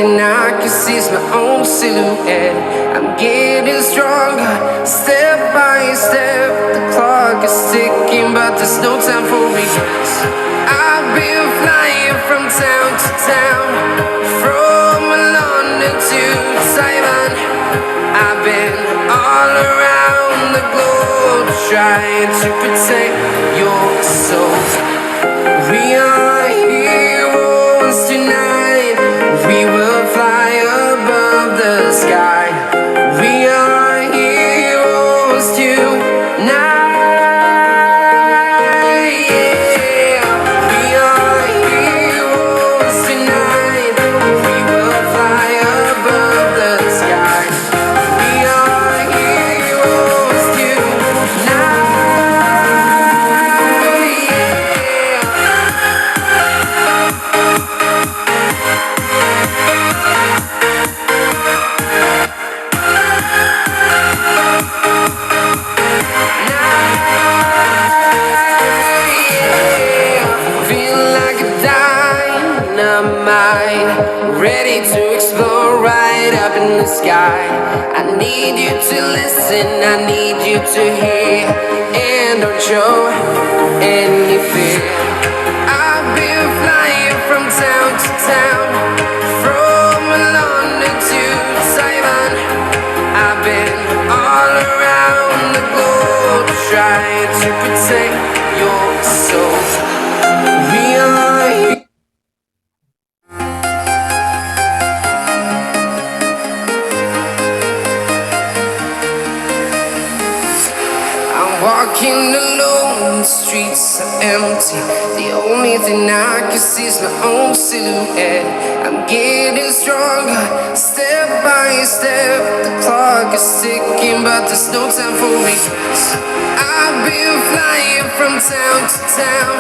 thing I can see is my own silhouette. I'm getting stronger, step by step. The clock is ticking, but there's no time for regrets. I've been flying from town to town, from London to Taiwan. I've been all around the globe trying to protect your soul. We are heroes tonight. We will fly above the sky. We are heroes tonight. Yeah. We are heroes tonight. We will fly above the sky. We are heroes tonight. Ready to explore right up in the sky. I need you to listen, I need you to hear, and don't show any fear. I've been flying from town to town, from London to Taiwan. I've been all around the globe trying to protect your soul. We are here. Walking alone, the streets are empty. The only thing I can see is my own silhouette. I'm getting stronger, step by step. The clock is ticking, but there's no time for regrets. I've been flying from town to town,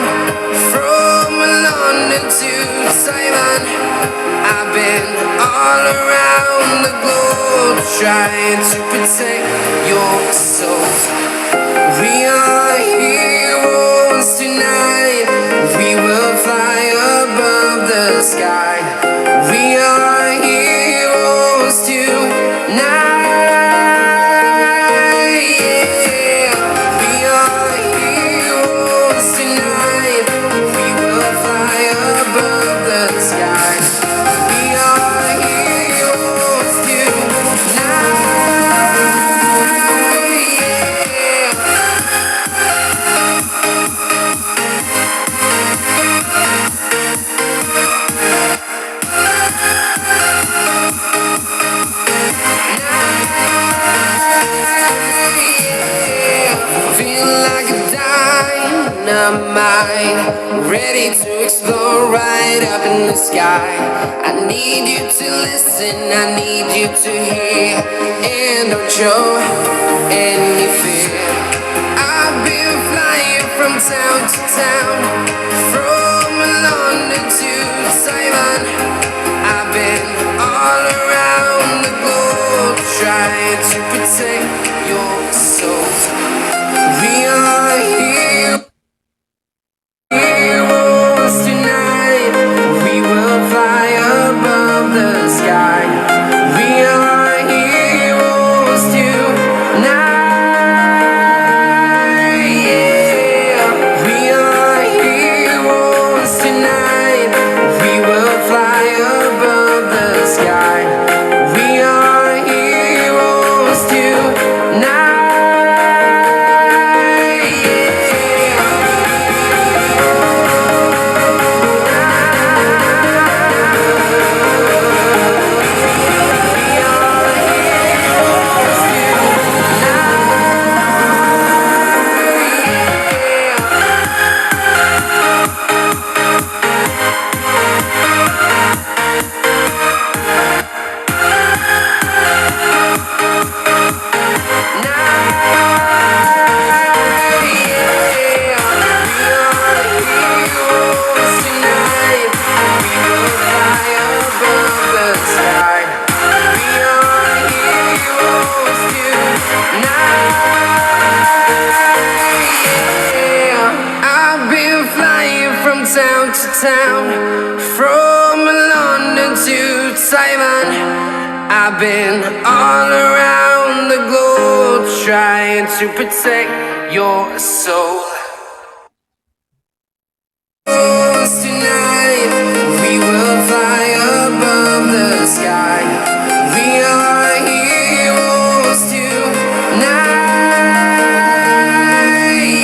from London to Taiwan. I've been all around the globe trying to protect your soul. We are heroes tonight. We will fly above the sky. We are heroes tonight. Yeah. We are heroes tonight. We will fly above the sky. We are heroes tonight. Dynamite, ready to explore right up in the sky. I need you to listen, I need you to hear, and don't show any fear. I've been flying from town to town, from London to Taiwan. I've been all around the globe trying to protect your soul. We are here. Heroes tonight, we will fly above the sky. We are heroes tonight. Yeah. We are heroes tonight. We will fly above the sky. We are heroes tonight. town, from London to Taiwan. I've been all around the globe trying to protect your soul. Tonight, we will fly above the sky. We are heroes tonight.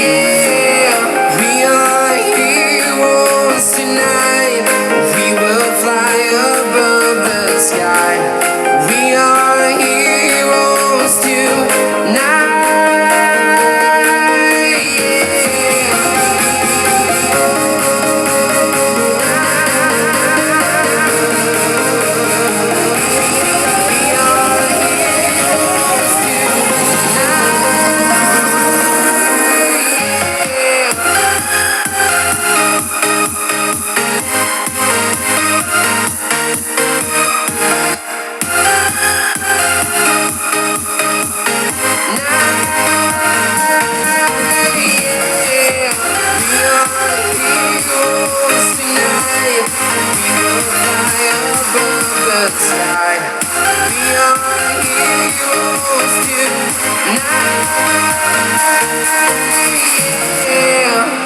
Yeah, we are heroes tonight. We will fly above the sky. We are heroes tonight.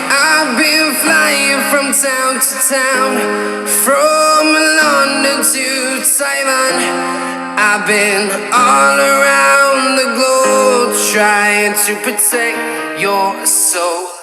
I've been flying from town to town, from London to Taiwan. I've been all around the globe trying to protect your soul.